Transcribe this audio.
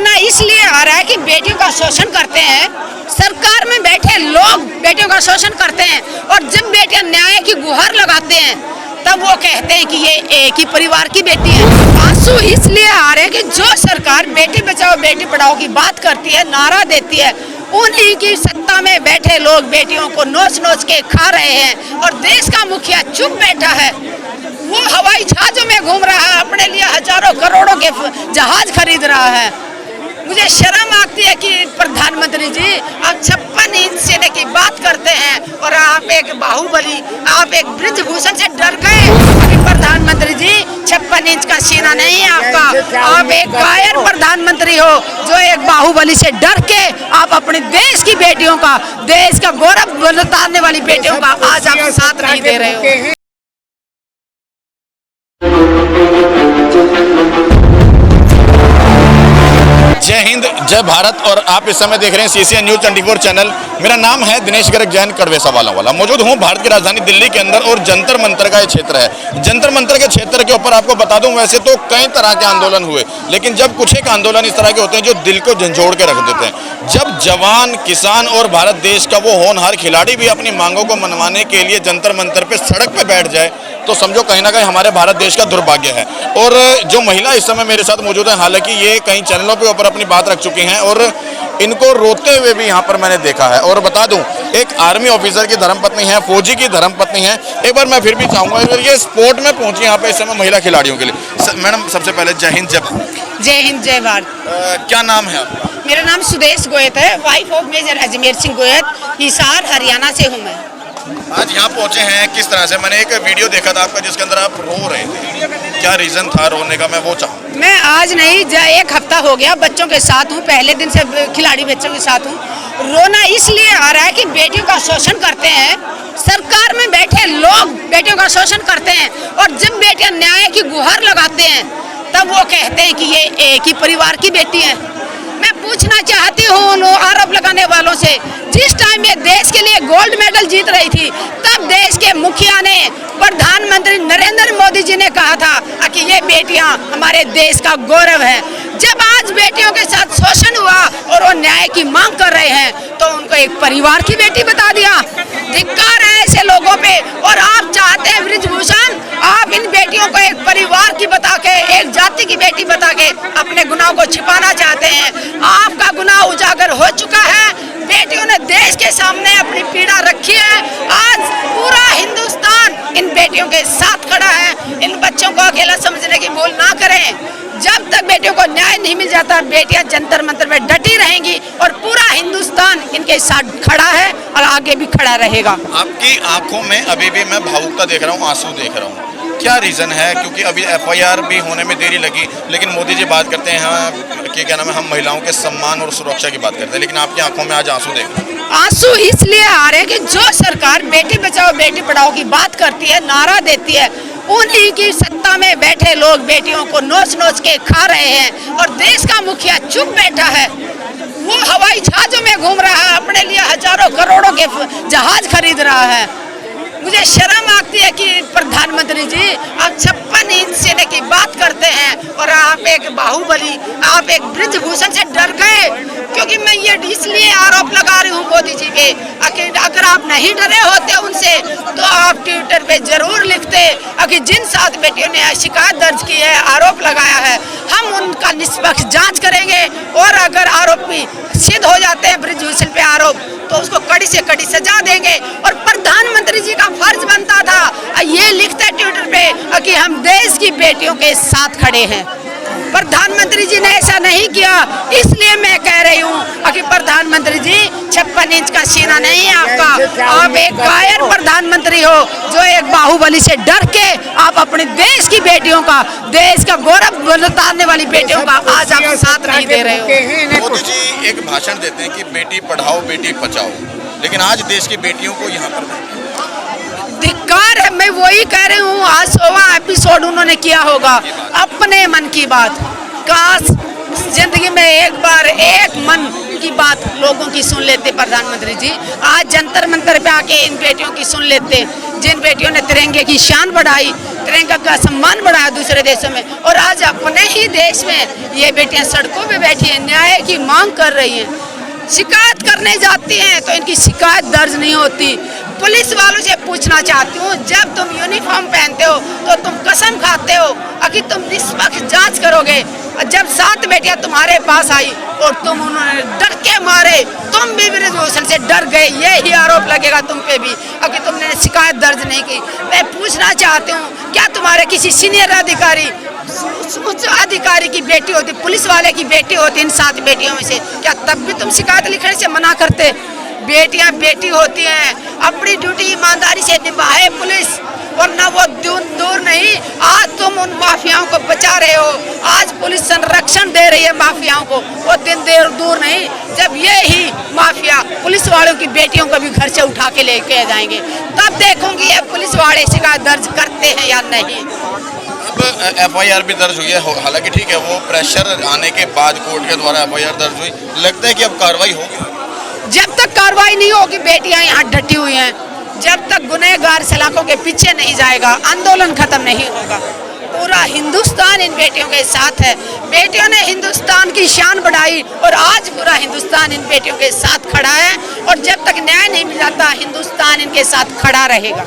रोना इसलिए आ रहा है कि बेटियों का शोषण करते हैं, सरकार में बैठे लोग बेटियों का शोषण करते हैं, और जब बेटियां न्याय की गुहार लगाते हैं तब वो कहते हैं कि ये एक ही परिवार की बेटी है। आंसू इसलिए आ रहे हैं कि जो सरकार बेटी बचाओ बेटी पढ़ाओ की बात करती है, नारा देती है, उन्हीं की सत्ता में बैठे लोग बेटियों को नोच नोच के खा रहे हैं, और देश का मुखिया चुप बैठा है। वो हवाई जहाजों में घूम रहा है, अपने लिए हजारों करोड़ों के जहाज खरीद रहा है। मुझे शर्म आती है कि प्रधानमंत्री जी आप 56 इंच सेना की बात करते हैं और आप एक बाहुबली, आप एक ब्रिजभूषण से डर गए। अभी प्रधानमंत्री जी 56 इंच का सीना नहीं है आपका, आप एक कायर प्रधानमंत्री हो जो एक बाहुबली से डर के आप अपने देश की बेटियों का, देश का गौरव बताने वाली बेटियों का आज आप साथ नहीं दे रहे हो। जय हिंद, जय भारत। और आप इस समय देख रहे हैं CCN न्यूज़ 24 चैनल। मेरा नाम है दिनेश गर्ग जैन, कड़वे सवालों वाला। मौजूद हूँ भारत की राजधानी दिल्ली के अंदर, और जंतर मंतर का ये क्षेत्र है। जंतर मंतर के क्षेत्र के ऊपर आपको बता दूं, वैसे तो कई तरह के आंदोलन हुए, लेकिन जब कुछ एक आंदोलन इस तरह के होते हैं जो दिल को झंझोड़ के रख देते हैं। जब जवान, किसान और भारत देश का वो होनहार खिलाड़ी भी अपनी मांगों को मनवाने के लिए जंतर मंतर पर सड़क पर बैठ जाए, तो समझो कहीं ना कहीं हमारे भारत देश का दुर्भाग्य है। और जो महिला इस समय मेरे साथ मौजूद है, हालांकि ये कई चैनलों के ऊपर अपनी बात रख चुकी हैं, और इनको रोते हुए भी यहाँ पर मैंने देखा है। और बता दूं, एक आर्मी ऑफिसर की धर्मपत्नी है, फौजी की धर्मपत्नी है। एक बार मैं फिर भी चाहूंगा, ये स्पोर्ट में पहुंची यहाँ पे इस समय महिला खिलाड़ियों के लिए। मैडम, सबसे पहले जय हिंद, जय भारत। जय हिंद, जय भारत। क्या नाम है आपका? मेरा नाम सुदेश गोयत है, wife of major Ajmer Singh Goyat, Hisar Haryana से हूँ मैं। आज यहाँ पहुँचे हैं किस तरह से? मैंने एक वीडियो देखा था आपका जिसके अंदर आप रो रहे थे, क्या रीजन था रोने का? मैं वो चाहूँ। मैं आज नहीं, एक हफ्ता हो गया बच्चों के साथ हूँ, पहले दिन से खिलाड़ी बच्चों के साथ हूँ। रोना इसलिए आ रहा है कि बेटियों का शोषण करते हैं, सरकार में बैठे लोग बेटियों का शोषण करते हैं, और जब बेटियां न्याय की गुहार लगाते हैं तब वो कहते हैं कि ये एक ही परिवार की बेटी है। मैं पूछना चाहती हूँ उन आरोप लगाने वालों से, जिस टाइम ये देश के लिए गोल्ड मेडल जीत रही थी, तब देश के मुखिया ने, प्रधानमंत्री नरेंद्र मोदी जी ने कहा था कि ये बेटियां हमारे देश का गौरव है। जब आज बेटियों के साथ शोषण हुआ और वो न्याय की मांग कर रहे हैं, तो उनको एक परिवार की बेटी बता दिया। धिक्कार है ऐसे लोगों पे। और आप चाहते हैं ब्रिजभूषण, आप इन बेटियों को एक परिवार की बता के, एक जाति की बेटी बता के अपने गुनाह को छिपाना चाहते हैं। आपका गुनाह उजागर हो चुका है। बेटियों ने देश के सामने अपनी पीड़ा रखी है। आज पूरा हिंदुस्तान इन बेटियों के साथ खड़ा है। इन बच्चों को अकेला समझने की भूल ना करें। जब तक बेटियों को न्याय नहीं मिल जाता, बेटियां जंतर मंतर में डटी रहेंगी, और पूरा हिंदुस्तान इनके साथ खड़ा है और आगे भी खड़ा रहेगा। आपकी आंखों में अभी भी मैं भावुकता देख रहा हूँ, आंसू देख रहा हूँ। क्या रीज़न है? क्योंकि अभी FIR भी होने में देरी लगी, लेकिन मोदी जी बात करते हैं कि क्या नाम है, हम महिलाओं के सम्मान और सुरक्षा की बात करते हैं, लेकिन आपकी आंखों में आज आंसू देख रहे हैं। आंसू इसलिए आ रहे हैं कि जो सरकार बेटी बचाओ बेटी पढ़ाओ की बात करती है, नारा देती है, उन्हीं की सत्ता में बैठे लोग बेटियों को नोच नोच के खा रहे हैं, और देश का मुखिया चुप बैठा है। वो हवाई जहाजों में घूम रहा है, अपने लिए हजारों करोड़ों के जहाज खरीद रहा है। मुझे शर्म आती है कि प्रधानमंत्री जी आप 56 इंच सेना की बात करते हैं और आप एक बाहुबली, आप एक ब्रिजभूषण से डर गए। क्योंकि मैं ये इसलिए आरोप लगा रही हूँ मोदी जी पे, अगर आप नहीं डरे होते उनसे तो आप ट्विटर पे जरूर लिखते कि जिन 7 बेटियों ने शिकायत दर्ज की है, आरोप लगाया है, हम उनका निष्पक्ष जांच करेंगे, और अगर आरोपी सिद्ध हो जाते हैं ब्रिजभूषण पे आरोप, तो उसको कड़ी से कड़ी सजा देंगे। और प्रधानमंत्री जी का फर्ज बनता था ये लिखते ट्विटर पे कि हम देश की बेटियों के साथ खड़े हैं। प्रधानमंत्री जी ने ऐसा नहीं किया, इसलिए मैं कह रही हूँ कि प्रधानमंत्री जी 56 इंच का सीना नहीं है आपका, आप एक कायर प्रधानमंत्री हो जो एक बाहुबली से डर के आप अपने देश की बेटियों का, देश का गौरव बताने वाली बेटियों का आज आप साथ नहीं दे रहे हो। मोदी जी एक भाषण देते हैं कि बेटी पढ़ाओ बेटी बचाओ, लेकिन आज देश की बेटियों को यहाँ पर धिक्कार है। मैं वही कह रही हूँ, आज 100वां एपिसोड उन्होंने किया होगा अपने मन की बात। काश जिंदगी में एक बार एक मन की बात लोगों की सुन लेते प्रधानमंत्री जी। आज जंतर मंतर पे आके इन बेटियों की सुन लेते। जिन बेटियों ने तिरंगे की शान बढ़ाई, तिरंगा का सम्मान बढ़ाया दूसरे देशों में, और आज अपने ही देश में ये बेटियां सड़कों पे बैठी हैं, न्याय की मांग कर रही हैं। शिकायत करने जाती हैं तो इनकी शिकायत दर्ज नहीं होती। पुलिस वालों से पूछना चाहती हूँ, जब तुम यूनिफॉर्म पहनते हो तो तुम कसम खाते हो कि तुम निष्पक्ष जांच करोगे। जब 7 बेटियां तुम्हारे पास आई और तुम उन्होंने डर के मारे, तुम भी ब्रिजभूषण से डर गए, ये ही आरोप लगेगा तुम पे भी कि तुमने शिकायत दर्ज नहीं की। मैं पूछना चाहती हूँ, क्या तुम्हारे किसी सीनियर अधिकारी, उच्च अधिकारी की बेटी होती, पुलिस वाले की बेटी होती, इन 7 बेटियों में से, क्या तब भी तुम शिकायत लिखने से मना करते? बेटियां बेटी होती हैं, अपनी ड्यूटी ईमानदारी से निभाए पुलिस, वरना वो दूर नहीं। आज तुम उन माफियाओं को बचा रहे हो, आज पुलिस संरक्षण दे रही है माफियाओं को, वो दिन देर दूर नहीं जब ये ही माफिया पुलिस वालों की बेटियों को भी घर से उठा के लेके जाएंगे, तब देखूंगी ये पुलिस वाले शिकायत दर्ज करते हैं या नहीं। अब FIR भी दर्ज हुई है, हालांकि ठीक है वो प्रेशर आने के बाद कोर्ट के द्वारा FIR दर्ज हुई, लगता है कि अब कार्रवाई होगी। जब तक कार्रवाई नहीं होगी, बेटियां यहाँ डटी हुई हैं, जब तक गुनहगार सलाखों के पीछे नहीं जाएगा, आंदोलन खत्म नहीं होगा। पूरा हिंदुस्तान इन बेटियों के साथ है। बेटियों ने हिंदुस्तान की शान बढ़ाई और आज पूरा हिंदुस्तान इन बेटियों के साथ खड़ा है, और जब तक न्याय नहीं मिल जाता हिंदुस्तान इनके साथ खड़ा रहेगा।